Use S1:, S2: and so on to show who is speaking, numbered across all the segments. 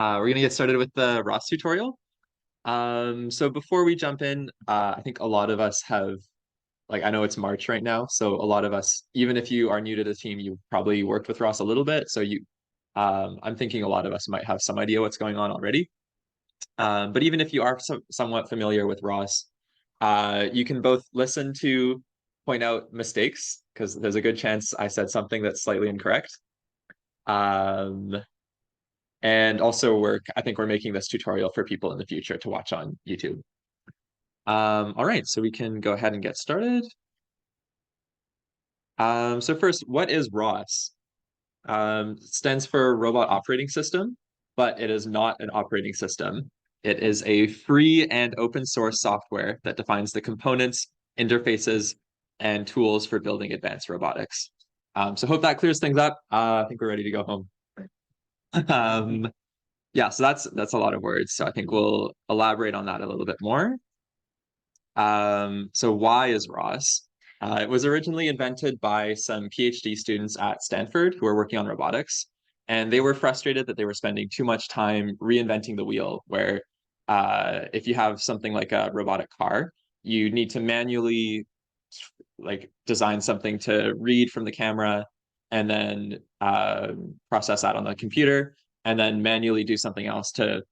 S1: We're gonna get started with the ROS tutorial. So before we jump in, I think a lot of us have, like, I know it's March right now, so a lot of us, even if you are new to the team, you've probably worked with ROS a little bit. I'm thinking a lot of us might have some idea what's going on already. But even if you are somewhat familiar with ROS, you can both listen to point out mistakes, because there's a good chance I said something that's slightly incorrect. Um, and also I think we're making this tutorial for people in the future to watch on YouTube. All right, so we can go ahead and get started. So first, what is ROS? It stands for Robot Operating System, but it is not an operating system. It is a free and open source software that defines the components, interfaces, and tools for building advanced robotics. So hope that clears things up. I think we're ready to go home. Um, yeah, so that's a lot of words. So I think we'll elaborate on that a little bit more. So why is ROS? It was originally invented by some PhD students at Stanford who were working on robotics, and they were frustrated that they were spending too much time reinventing the wheel, where if you have something like a robotic car, you need to manually like design something to read from the camera and then process that on the computer and then manually do something else to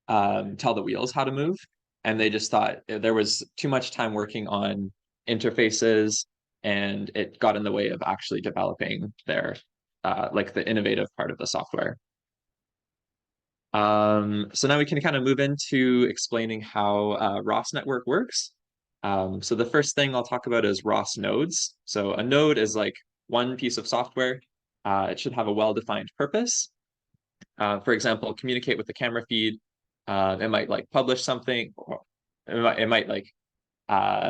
S1: tell the wheels how to move. And they just thought there was too much time working on interfaces, and it got in the way of actually developing their like the innovative part of the software. So now we can kind of move into explaining how ROS network works. So the first thing I'll talk about is ROS nodes. So a node is like one piece of software. It should have a well-defined purpose. For example, communicate with the camera feed. It might like publish something, or it might like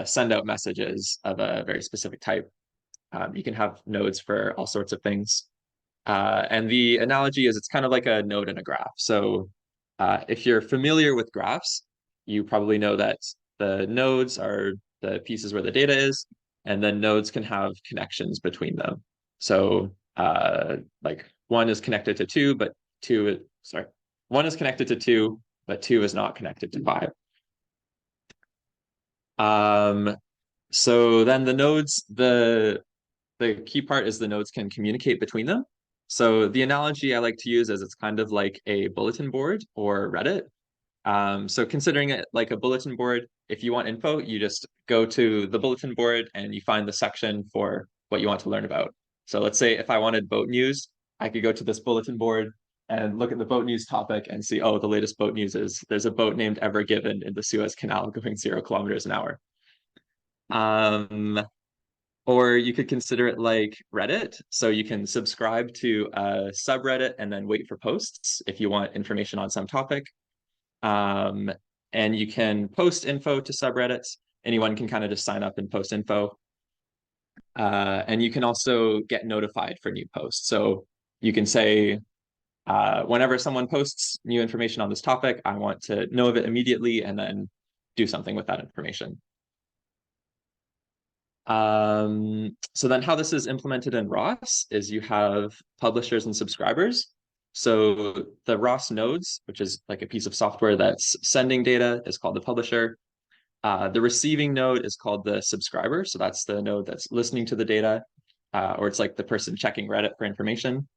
S1: send out messages of a very specific type. You can have nodes for all sorts of things. And the analogy is it's kind of like a node in a graph. So if you're familiar with graphs, you probably know that the nodes are the pieces where the data is, and then nodes can have connections between them. So like one is connected to two, but sorry, one is connected to two, but two is not connected to five. Um, so then the key part is the nodes can communicate between them. So the analogy I like to use is it's kind of like a bulletin board or Reddit. So considering it like a bulletin board, if you want info, you just go to the bulletin board and you find the section for what you want to learn about. So let's say if I wanted boat news, I could go to this bulletin board and look at the boat news topic and see, oh, the latest boat news is there's a boat named Ever Given in the Suez Canal going 0 kilometers an hour. Um, or you could consider it like Reddit. So you can subscribe to a subreddit and then wait for posts if you want information on some topic. Um, and you can post info to subreddits. Anyone can kind of just sign up and post info. And you can also get notified for new posts. So you can say, whenever someone posts new information on this topic, I want to know of it immediately and then do something with that information. So then how this is implemented in ROS is you have publishers and subscribers. So the ROS nodes, which is like a piece of software that's sending data, is called the publisher. The receiving node is called the subscriber. So that's the node that's listening to the data, or it's like the person checking Reddit for information.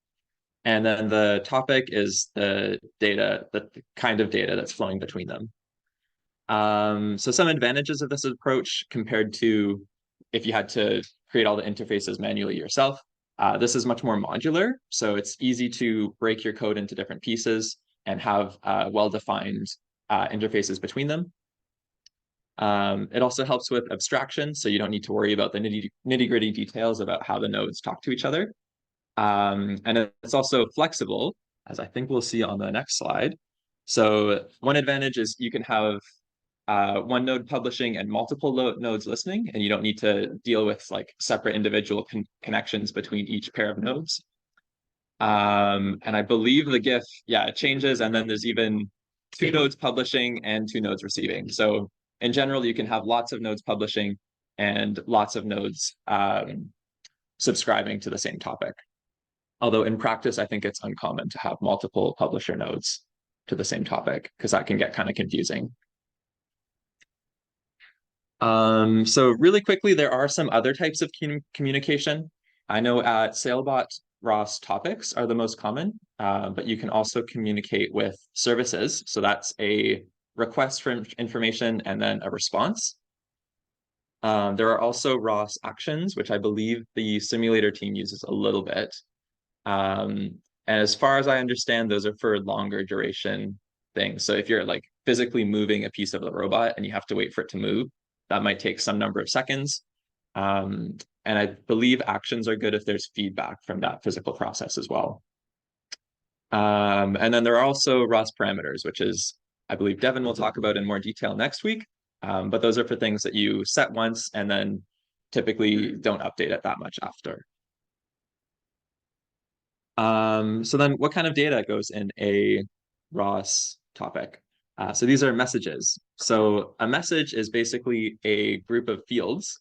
S1: And then the topic is the data, the kind of data that's flowing between them. So some advantages of this approach compared to if you had to create all the interfaces manually yourself. This is much more modular, so it's easy to break your code into different pieces and have well-defined interfaces between them. It also helps with abstraction, so you don't need to worry about the nitty-gritty details about how the nodes talk to each other. And it's also flexible, as I think we'll see on the next slide. So one advantage is you can have one node publishing and multiple nodes listening, and you don't need to deal with like separate individual connections between each pair of nodes. And I believe the GIF, yeah, it changes, and then there's even two nodes publishing and two nodes receiving. So in general, you can have lots of nodes publishing and lots of nodes subscribing to the same topic. Although in practice, I think it's uncommon to have multiple publisher nodes. to the same topic, because that can get kind of confusing. So really quickly, there are some other types of communication. I know at Sailbot, ROS topics are the most common, but you can also communicate with services. So that's a request for information and then a response. There are also ROS actions, which I believe the simulator team uses a little bit. And as far as I understand, those are for longer duration things. So if you're like physically moving a piece of the robot and you have to wait for it to move, that might take some number of seconds. And I believe actions are good if there's feedback from that physical process as well. And then there are also ROS parameters, which is, I believe Devin will talk about in more detail next week. But those are for things that you set once and then typically don't update it that much after. So then what kind of data goes in a ROS topic? So these are messages. So a message is basically a group of fields,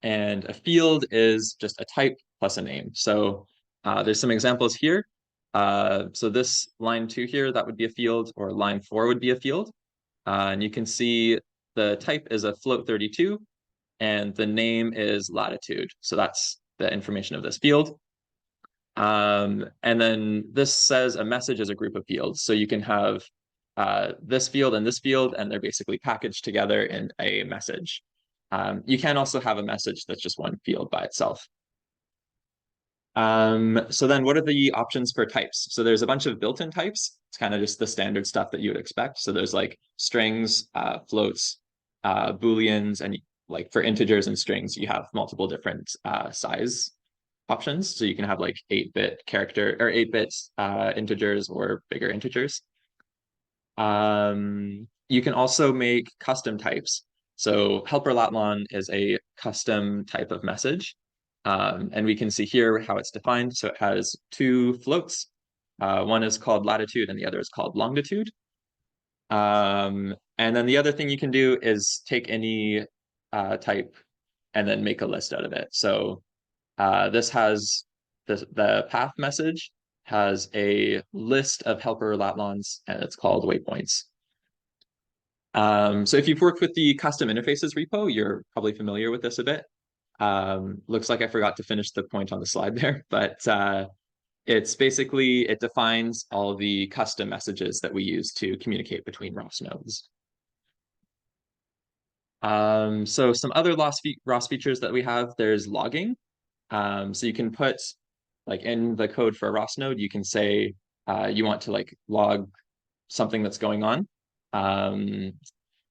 S1: and a field is just a type plus a name. So there's some examples here. So this line 2 here, that would be a field, or line 4 would be a field. And you can see the type is a float 32, and the name is latitude. So that's the information of this field. And then this says a message is a group of fields. So you can have this field, and they're basically packaged together in a message. You can also have a message that's just one field by itself. So then what are the options for types? So there's a bunch of built-in types. It's kind of just the standard stuff that you would expect. So there's like strings, floats, Booleans, and like for integers and strings, you have multiple different size options. So you can have like 8-bit character or 8-bit integers or bigger integers. You can also make custom types. So helper latlon is a custom type of message. And we can see here how it's defined. So it has 2 floats. One is called latitude and the other is called longitude. And then the other thing you can do is take any type and then make a list out of it. So this has the path message has a list of helper latlons, and it's called waypoints. So if you've worked with the custom interfaces repo, you're probably familiar with this a bit. Looks like I forgot to finish the point on the slide there, but it's basically, it defines all the custom messages that we use to communicate between ROS nodes. So some other ROS features that we have, there's logging. So you can put like in the code for a ROS node, you can say you want to like log something that's going on. And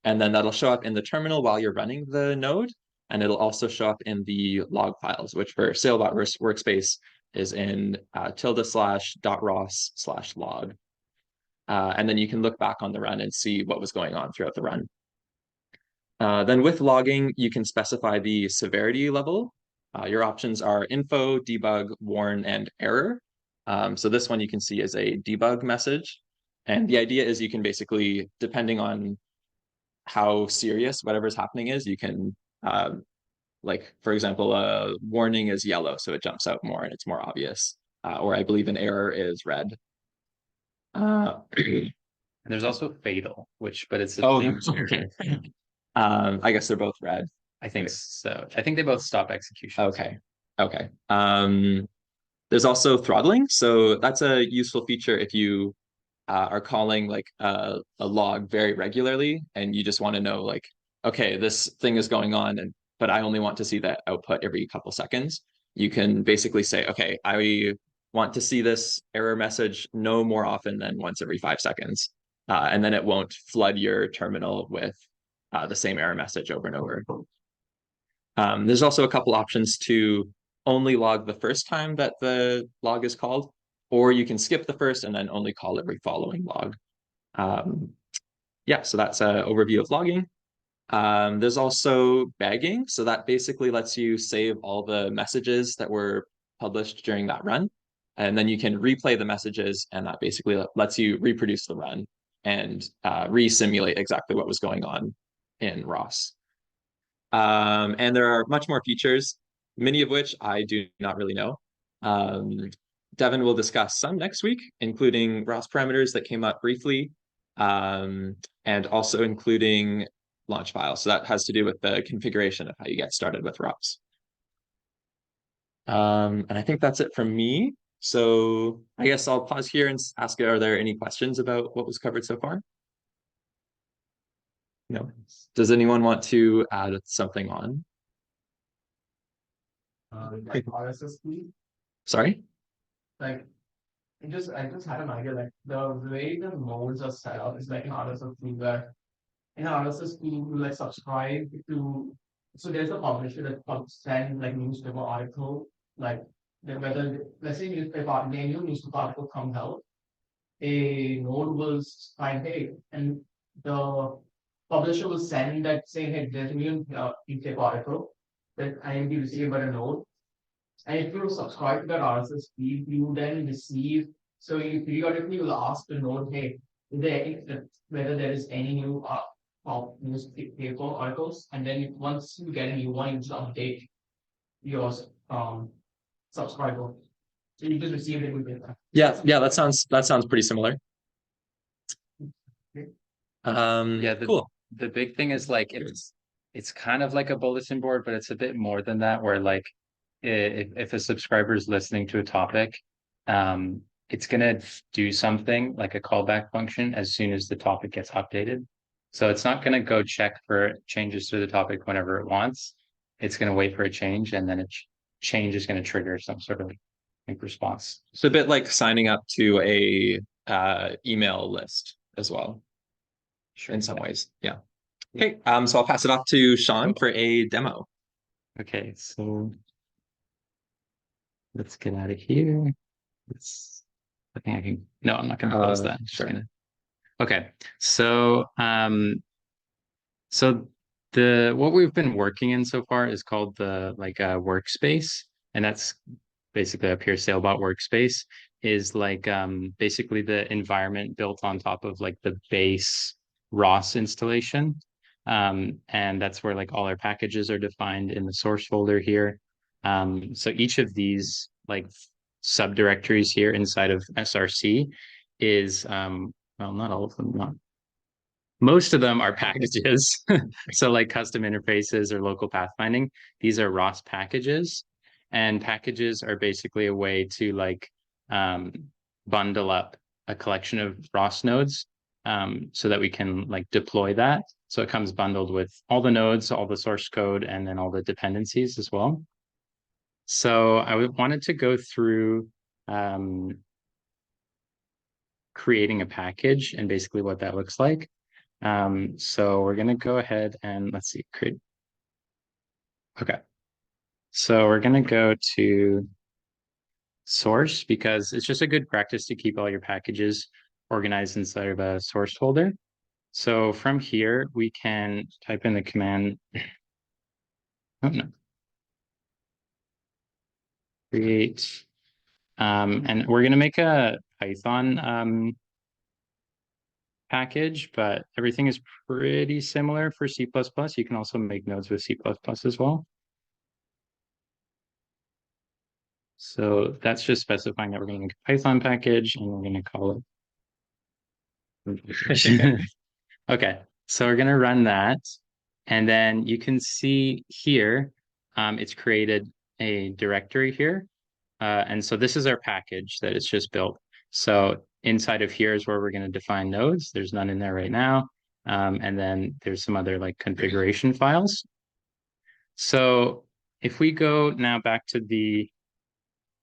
S1: then that'll show up in the terminal while you're running the node. And it'll also show up in the log files, which for Sailbot workspace is in ~.ros/log. And then you can look back on the run and see what was going on throughout the run. Then with logging, you can specify the severity level. Your options are info, debug, warn, and error. So this one you can see is a debug message. And the idea is you can basically, depending on how serious whatever's happening is, you can, like, for example, a warning is yellow, so it jumps out more and it's more obvious. Or I believe an error is red.
S2: And there's also fatal, but it's the same.
S1: Okay. I guess they're both red.
S2: I think so. I think they both stop execution.
S1: Okay. Okay. There's also throttling. So that's a useful feature if you are calling like a log very regularly and you just want to know like, okay, this thing is going on, but I only want to see that output every couple seconds. You can basically say, okay, I want to see this error message no more often than once every 5 seconds. And then it won't flood your terminal with the same error message over and over. There's also a couple options to only log the first time that the log is called, or you can skip the first and then only call every following log. Yeah, so that's an overview of logging. There's also bagging. So that basically lets you save all the messages that were published during that run. And then you can replay the messages, and that basically lets you reproduce the run and re-simulate exactly what was going on in ROS. And there are much more features, many of which I do not really know. Devin will discuss some next week, including ROS parameters that came up briefly, and also including launch files. So that has to do with the configuration of how you get started with ROS. And I think that's it from me. So I guess I'll pause here and ask, are there any questions about what was covered so far? No. Does anyone want to add something on?
S3: Like RSS feed,
S1: Sorry?
S3: like I just had an idea, like the way the nodes are set up is like an RSS feed where in RSS feed you like subscribe to, so there's a publisher that send like newspaper article, like whether let's say newspaper new newspaper article comes out, a node will find hey, and the publisher will send that saying hey, there's a new newspaper article that I am be received by a node. And if you subscribe to that RSS feed, you then receive. So you periodically will ask the node, hey, is there whether there is any new newspaper articles, and then once you get a new one, you just update your subscriber. So you just receive it with that.
S1: Yeah, that sounds pretty similar.
S2: Yeah,
S1: cool.
S2: The big thing is like it's kind of like a bulletin board, but it's a bit more than that, where like if a subscriber is listening to a topic, it's gonna do something like a callback function as soon as the topic gets updated. So it's not gonna go check for changes to the topic whenever it wants. It's gonna wait for a change, and then a change is gonna trigger some sort of like response.
S1: It's a bit like signing up to a email list as well. Sure. In some ways, yeah. Okay, so I'll pass it off to Sean for a demo.
S2: Okay, so let's get out of here. I think I can. No, I'm not going to close that.
S1: Sure.
S2: Okay, so so what we've been working in so far is called the workspace, and that's basically up here. Sailbot workspace is like basically the environment built on top of like the base ROS installation. And that's where like all our packages are defined in the source folder here. So each of these like subdirectories here inside of SRC is well, not all of them, not most of them are packages. So like custom interfaces or local pathfinding, these are ROS packages. And packages are basically a way to like bundle up a collection of ROS nodes so that we can like deploy that. So it comes bundled with all the nodes, all the source code, and then all the dependencies as well. So I wanted to go through creating a package and basically what that looks like. So we're going to go ahead and let's see, create. Okay. So we're going to go to source because it's just a good practice to keep all your packages organized inside of a source folder. So from here, we can type in the command. Oh, no. Create. And we're going to make a Python package, but everything is pretty similar for C++. You can also make nodes with C++ as well. So that's just specifying that we're going to make a Python package and we're going to call it. Okay, so we're going to run that. And then you can see here, it's created a directory here. And so this is our package that it's just built. So inside of here is where we're going to define nodes. There's none in there right now. And then there's some other like configuration files. So if we go now back to the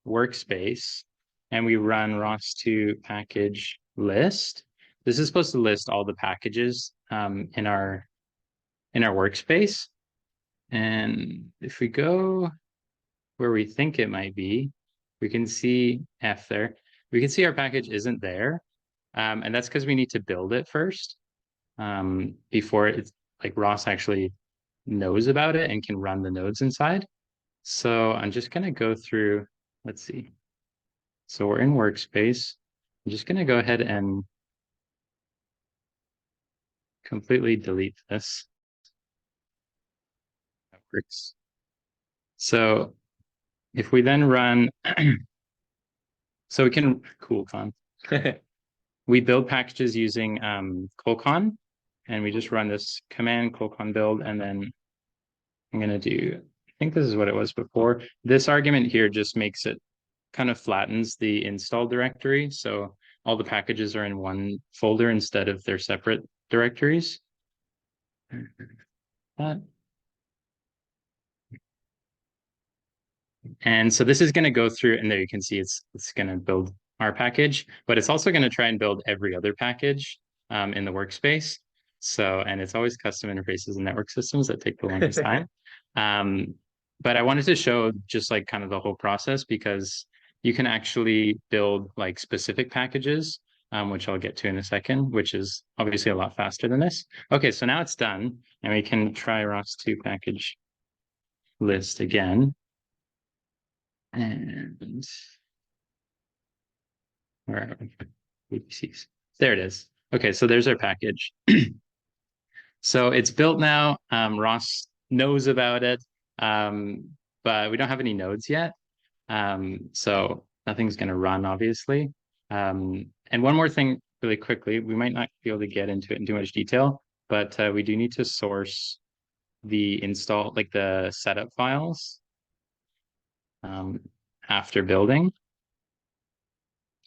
S2: workspace and we run ROS2 package list, this is supposed to list all the packages in our workspace. And if we go where we think it might be, we can see F there. We can see our package isn't there. And that's because we need to build it first before it's like ROS actually knows about it and can run the nodes inside. So I'm just going to go through, let's see. So we're in workspace. I'm just going to go ahead and completely delete this. That works. So if we then run So we can, cool con. We build packages using colcon, and we just run this command colcon build, and then I'm going to do, I think this is what it was before. This argument here just makes it kind of flattens the install directory. So all the packages are in one folder instead of their separate directories. And so this is going to go through, and there you can see it's going to build our package, but it's also going to try and build every other package in the workspace. So, and it's always custom interfaces and network systems that take the longest time. But I wanted to show just like kind of the whole process, because you can actually build like specific packages, which I'll get to in a second, which is obviously a lot faster than this. Okay, so now it's done, and we can try ROS2 package list again. And where are we? VPCs. There it is. Okay, so there's our package. So it's built now. ROS knows about it, but we don't have any nodes yet. So nothing's going to run, obviously. And one more thing really quickly, we might not be able to get into it in too much detail, but we do need to source the install, like the setup files after building.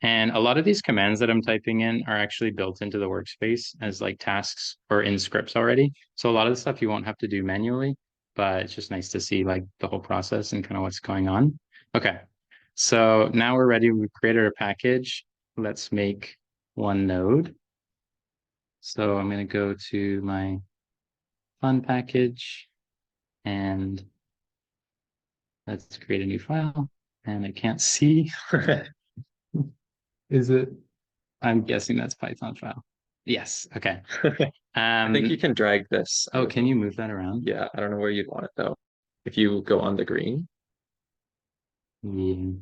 S2: And a lot of these commands that I'm typing in are actually built into the workspace as like tasks or in scripts already. So a lot of the stuff you won't have to do manually, but it's just nice to see like the whole process and kind of what's going on. Okay, so now we're ready. We've created our package. Let's make one node. So I'm going to go to my fun package and let's create a new file. And I can't see. Is it? I'm guessing that's Python file. Yes. Okay.
S1: I think you can drag this.
S2: Oh, can you move that around?
S1: Yeah, I don't know where you'd want it though. If you go on the green.
S2: Yeah.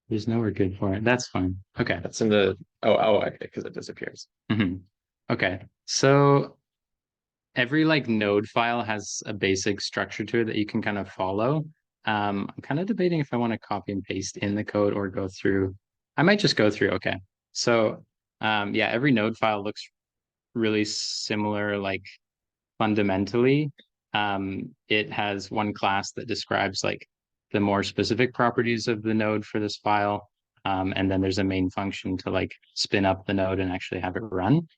S2: There's nowhere good for it. That's fine. Okay.
S1: That's in the okay, because it disappears.
S2: Okay. So every like node file has a basic structure to it that you can kind of follow. I'm kind of debating if I want to copy and paste in the code or go through. I might just go through. Okay. So yeah, every node file looks really similar, like fundamentally. It has one class that describes like the more specific properties of the node for this file. And then there's a main function to like spin up the node and actually have it run.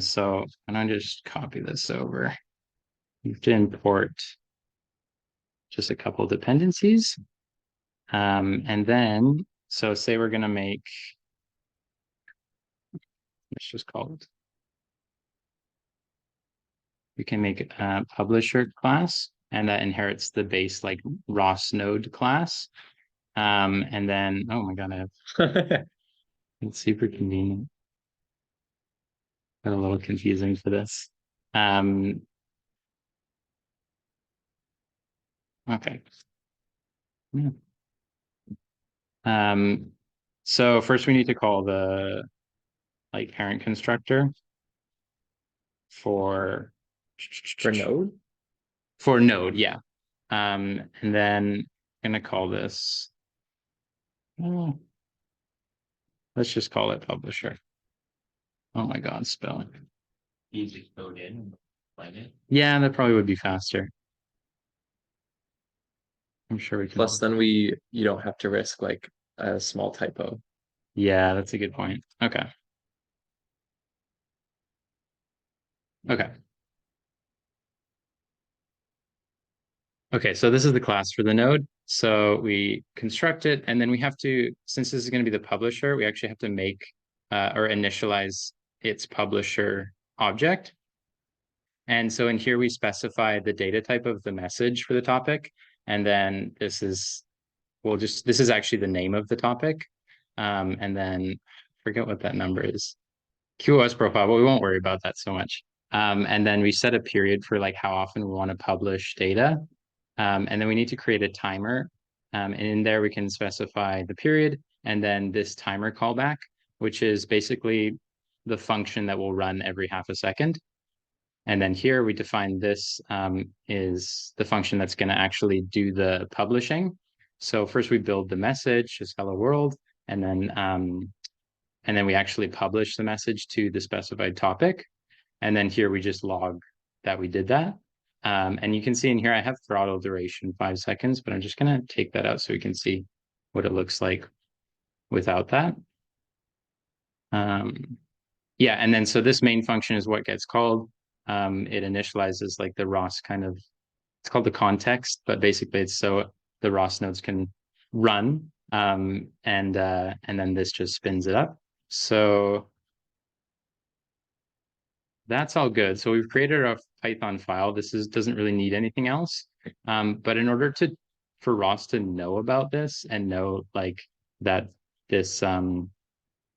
S2: So I'm gonna just copy this over. You have to import just a couple dependencies. And then, so say we're gonna make, let's just call it, we can make a publisher class, and that inherits the base like ROS node class. And then, oh my God, it's super convenient. Got a little confusing for this. Okay. Yeah. So first we need to call the like parent constructor for
S1: node.
S2: For node, yeah. And then I'm gonna call this. Let's just call it publisher. Oh my God, spelling.
S3: Easy code in, find it.
S2: Yeah, that probably would be faster. I'm sure we can.
S1: Plus, then you don't have to risk like a small typo.
S2: Yeah, that's a good point. Okay. Okay. Okay, so this is the class for the node. So we construct it, and then we have to, since this is going to be the publisher, we actually have to make or initialize its publisher object. And so in here, we specify the data type of the message for the topic. And then this is, this is actually the name of the topic. And then forget what that number is. QoS profile, but we won't worry about that so much. And then we set a period for like how often we want to publish data. And then we need to create a timer. And in there, we can specify the period and then this timer callback, which is basically the function that will run every half a second. And then here we define this is the function that's going to actually do the publishing. So first we build the message, just hello world, and then we actually publish the message to the specified topic. And then here we just log that we did that. And you can see in here, I have throttle duration 5 seconds, but I'm just going to take that out so we can see what it looks like without that. Yeah, and then so this main function is what gets called. It initializes like the ROS kind of, it's called the context, but basically it's so the ROS nodes can run, and then this just spins it up. So that's all good. So we've created a Python file. This doesn't really need anything else. But in order for ROS to know about this and know like that this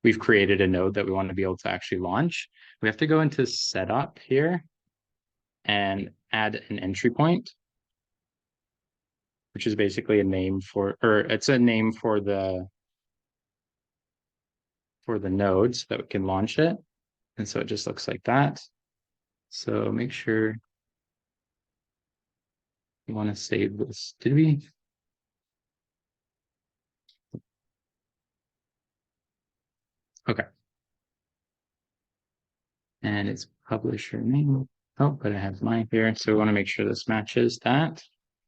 S2: we've created a node that we want to be able to actually launch, we have to go into setup here and add an entry point, which is basically a name for, or it's a name for the node so that we can launch it. And so it just looks like that. So make sure you want to save this. Did we? Okay. And it's publisher name. Oh, but I have mine here. So we want to make sure this matches that.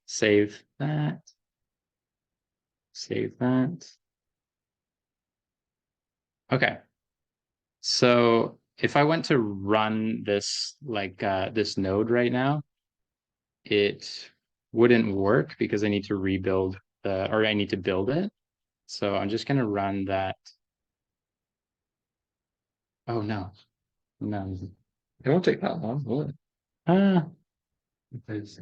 S2: Save that. Save that. Okay. So if I went to run this like this node right now, it wouldn't work because I need to rebuild or I need to build it. So I'm just going to run that. Oh no, no.
S1: It won't take that long, will it?
S2: Because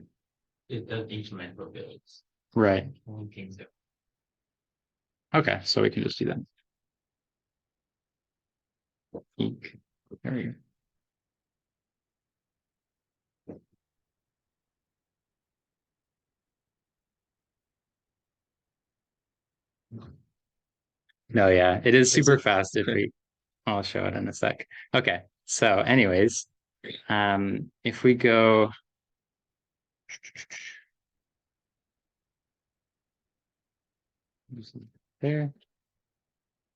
S3: It does incremental builds.
S2: right.
S3: Only things that
S2: Okay, so we can just do that. There we go. No, yeah, it is super fast if we, I'll show it in a sec. Okay, so anyways, if we go, there.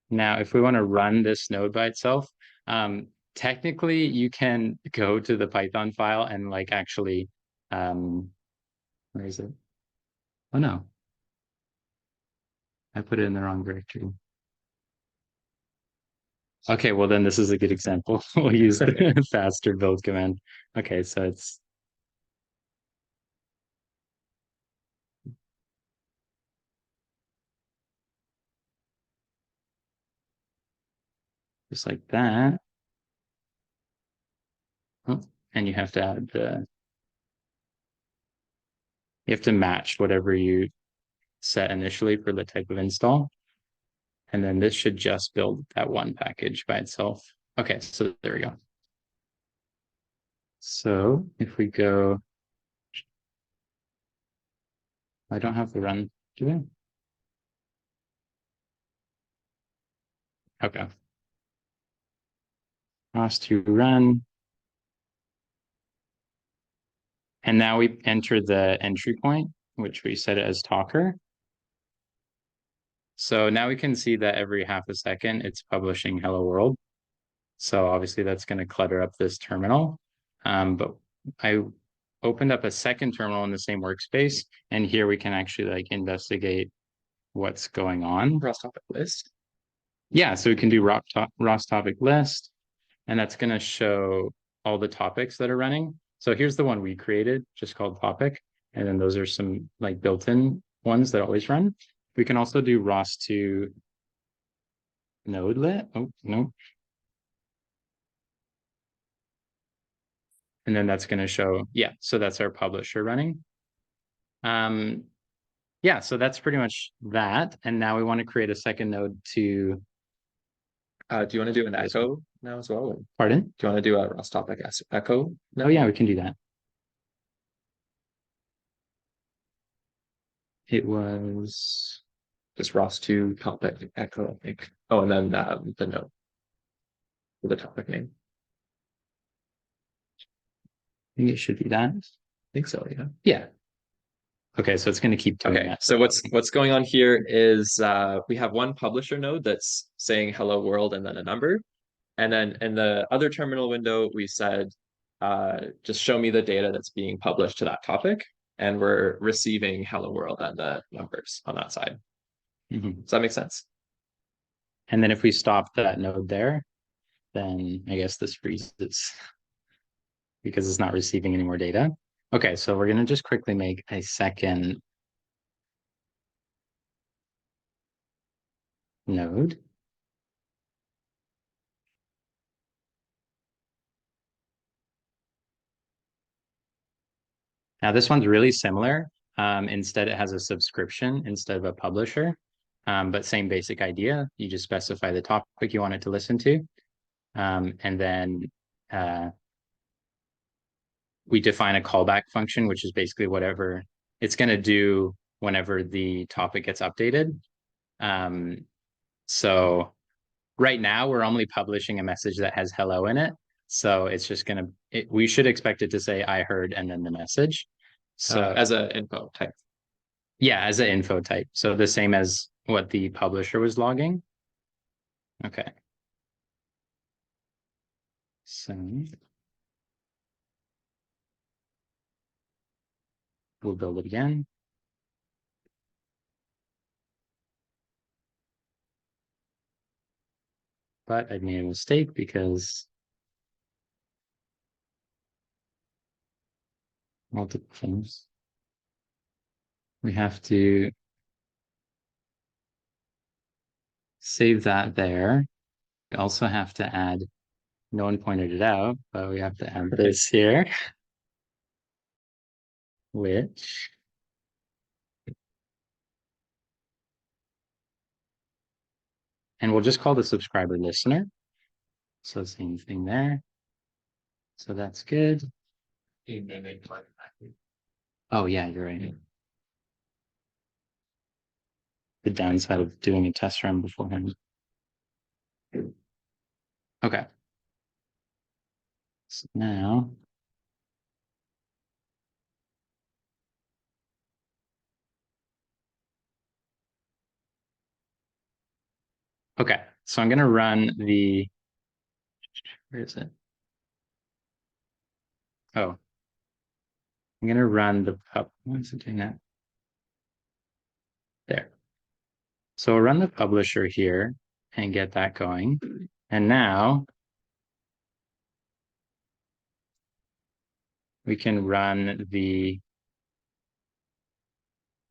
S2: Now, if we want to run this node by itself, technically you can go to the Python file and like actually, where is it? Oh no, I put it in the wrong directory. Okay, well then this is a good example. We'll use the faster build command. Okay, so it's just like that. Oh, and you have to add you have to match whatever you set initially for the type of install. And then this should just build that one package by itself. Okay, so there we go. So if we go, I don't have the run, do I? Okay. ROS to run. And now we enter the entry point, which we set it as talker. So now we can see that every half a second it's publishing hello world. So obviously that's going to clutter up this terminal. But I opened up a second terminal in the same workspace, and here we can actually like investigate what's going on.
S1: ROS topic list.
S2: Yeah, so we can do ROS topic list, and that's going to show all the topics that are running. So here's the one we created, just called topic. And then those are some like built-in ones that always run. We can also do ROS to nodelet. Oh, no. And then that's going to show, yeah, so that's our publisher running. Yeah, so that's pretty much that. And now we want to create a second node to.
S1: Do you want to do an echo now as well?
S2: Pardon?
S1: Do you want to do a ROS topic echo?
S2: Oh, yeah, we can do that. It was
S1: just ROS2 topic echo, I think. Oh, and then the node for the topic name.
S2: I think it should be that.
S1: I think so, yeah.
S2: Yeah. Okay, so it's going to keep doing
S1: Okay,
S2: that.
S1: so what's going on here is we have one publisher node that's saying hello world and then a number. And then in the other terminal window, we said, just show me the data that's being published to that topic. And we're receiving hello world and the numbers on that side.
S2: Mhm.
S1: Does that make sense?
S2: And then if we stop that node there, then I guess this freezes because it's not receiving any more data. Okay, so we're going to just quickly make a second node. Now this one's really similar. Instead, it has a subscription instead of a publisher, but same basic idea. You just specify the topic you want it to listen to. And then we define a callback function, which is basically whatever it's going to do whenever the topic gets updated. So right now we're only publishing a message that has hello in it. So it's just going to, we should expect it to say I heard and then the message. So
S1: as an info type.
S2: Yeah, as an info type. So the same as what the publisher was logging. Okay. So we'll build it again. But I made a mistake because multiple things. We have to save that there. We also have to add, no one pointed it out, but we have to add this here, which and we'll just call the subscriber listener. So same thing there. So that's good. Oh yeah, you're right. The downside of doing a test run beforehand. Okay. So now okay, so I'm going to run the, where is it? Oh, I'm going to run the why is it doing that? There. So we'll run the publisher here and get that going. And now we can run the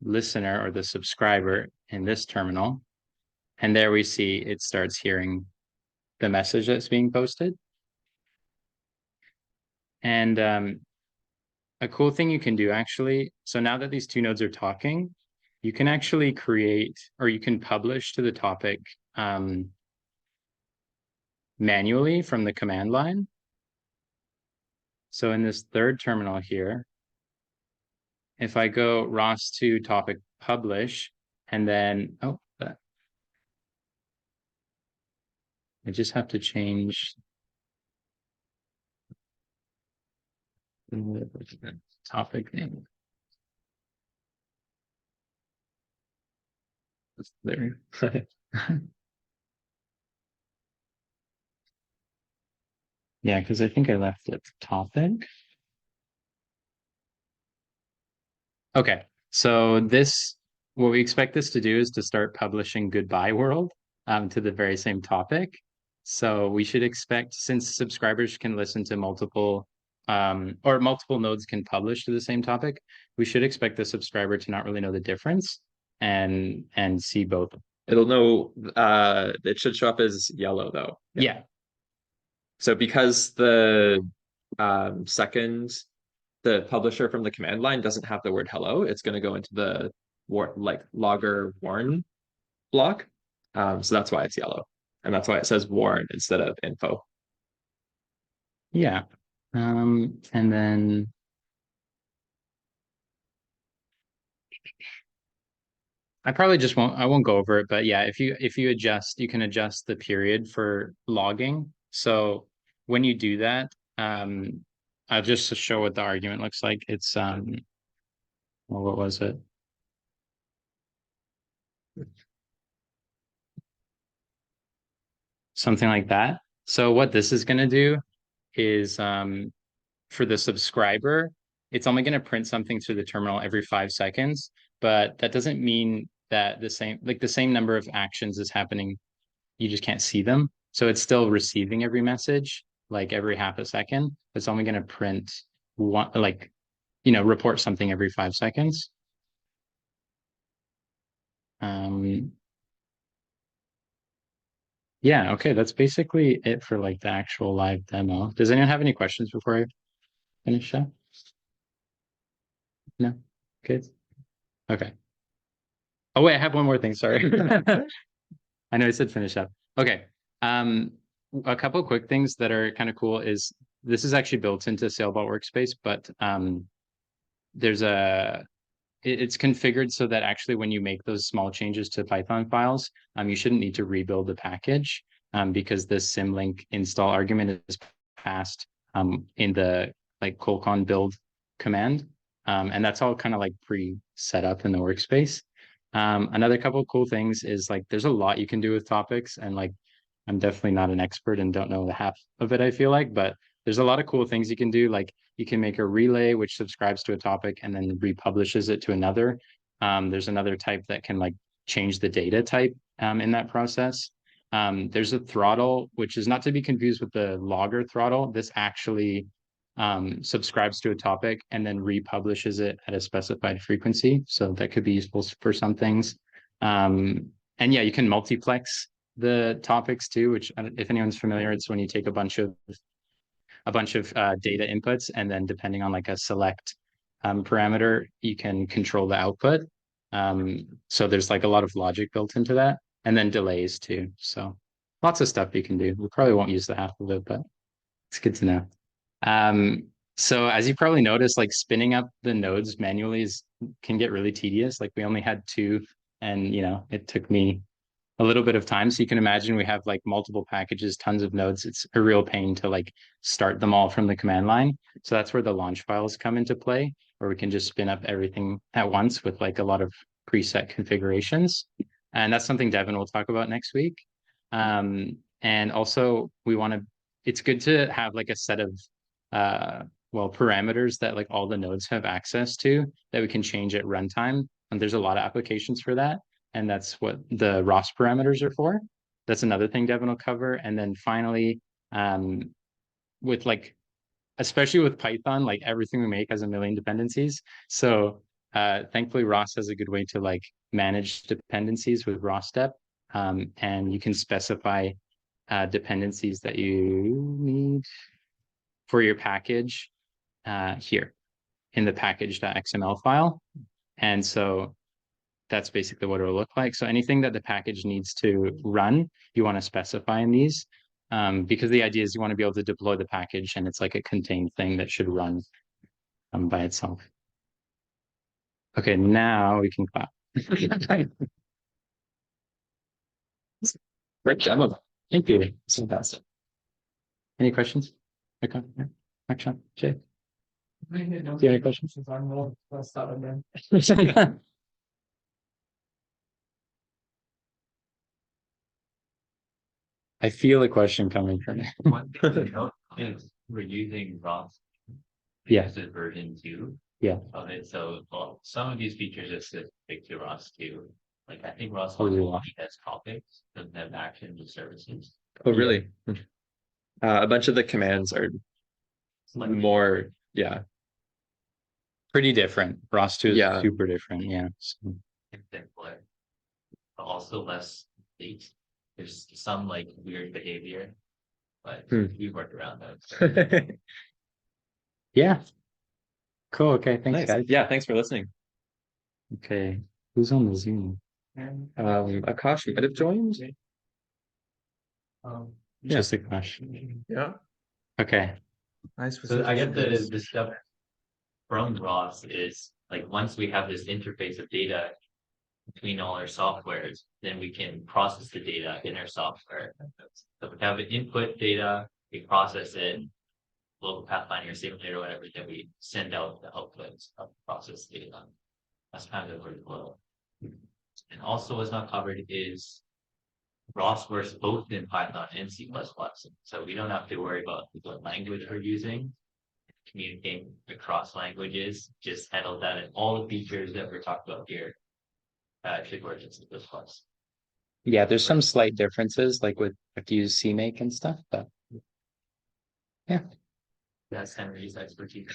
S2: listener or the subscriber in this terminal. And there we see it starts hearing the message that's being posted. And a cool thing you can do actually, so now that these two nodes are talking, you can actually create, or you can publish to the topic manually from the command line. So in this third terminal here, if I go ROS to topic publish, and then, oh, I just have to change the topic name. There. Yeah, because I think I left it topic. Okay, so this, what we expect this to do is to start publishing goodbye world to the very same topic. So we should expect, since subscribers can listen to multiple or multiple nodes can publish to the same topic, we should expect the subscriber to not really know the difference and see both.
S1: It'll know, it should show up as yellow though.
S2: Yeah.
S1: So because the second, the publisher from the command line doesn't have the word hello, it's going to go into the logger warn block. So that's why it's yellow. And that's why it says warn instead of info.
S2: Yeah. And then I probably just I won't go over it, but yeah, if you adjust, you can adjust the period for logging. So when you do that, I'll just show what the argument looks like. It's Well, what was it? Something like that. So what this is going to do is for the subscriber, it's only going to print something through the terminal every 5 seconds, but that doesn't mean that the same number of actions is happening. You just can't see them. So it's still receiving every message like every half a second. It's only going to print one, like, report something every 5 seconds. Yeah, okay, that's basically it for like the actual live demo. Does anyone have any questions before I finish up? No? Good. Okay. Oh wait, I have one more thing. Sorry. I know I said finish up. Okay. A couple quick things that are kind of cool is this is actually built into Sailbot Workspace, but there's it's configured so that actually when you make those small changes to Python files, you shouldn't need to rebuild the package because this symlink install argument is passed in the like colcon build command. And that's all kind of like pre-set up in the workspace. Another couple of cool things is like there's a lot you can do with topics, and like I'm definitely not an expert and don't know the half of it, I feel like, but there's a lot of cool things you can do. Like you can make a relay which subscribes to a topic and then republishes it to another. There's another type that can like change the data type in that process. There's a throttle, which is not to be confused with the logger throttle. This actually subscribes to a topic and then republishes it at a specified frequency. So that could be useful for some things. And yeah, you can multiplex the topics too, which if anyone's familiar, it's when you take a bunch of data inputs, and then depending on like a select parameter, you can control the output. So there's like a lot of logic built into that, and then delays too. So lots of stuff you can do. We probably won't use the half of it, but it's good to know. So as you probably noticed, like spinning up the nodes manually can get really tedious. Like we only had 2, and it took me a little bit of time. So you can imagine we have like multiple packages, tons of nodes. It's a real pain to like start them all from the command line. So that's where the launch files come into play, where we can just spin up everything at once with like a lot of preset configurations. And that's something Devin will talk about next week. And also it's good to have like a set of parameters that like all the nodes have access to that we can change at runtime. And there's a lot of applications for that. And that's what the ROS parameters are for. That's another thing Devin will cover. And then finally, with like, especially with Python, like everything we make has a million dependencies. So thankfully, ROS has a good way to like manage dependencies with ROS step. And you can specify dependencies that you need for your package here in the package.xml file. And so that's basically what it'll look like. So anything that the package needs to run, you want to specify in these, because the idea is you want to be able to deploy the package and it's like a contained thing that should run by itself. Okay, now we can clap. Great job. Thank you. It's fantastic. Any questions? Okay. Action. Jay. Do you have any questions? I feel a question coming from it.
S4: One thing to note is we're using ROS.
S2: Yeah.
S4: This is version 2
S2: Yeah.
S4: of it. So some of these features just stick to ROS 2. Like I think ROS
S2: Oh,
S4: 1
S2: really?
S4: has topics, doesn't have actions or services.
S1: Oh, really? A bunch of the commands are more, yeah.
S2: Pretty different. ROS 2 is
S1: Yeah.
S2: super different. Yeah. So,
S4: Simpler, but also less complete. There's some like weird behavior, but we worked around that.
S2: yeah. Cool. Okay. Thanks,
S1: Nice.
S2: guys.
S1: Yeah, thanks for listening.
S2: Okay. Who's on the Zoom?
S1: Akash might have joined.
S2: Just Akash.
S5: Yeah.
S2: Okay.
S5: Nice.
S4: So I guess the stuff from ROS is like once we have this interface of data between all our softwares, then we can process the data in our software. So we have an input data, we process it, local pathfinder simulator or whatever, then we send out the outputs of processed data. That's kind of the workflow. And also what's not covered is ROS works both in Python and C++. So we don't have to worry about what language we're using, communicating across languages, just handle that, and all the features that we're talking about here actually work in C++.
S2: Yeah, there's some slight differences, like with if you use CMake and stuff, but
S4: That's Henry's expertise.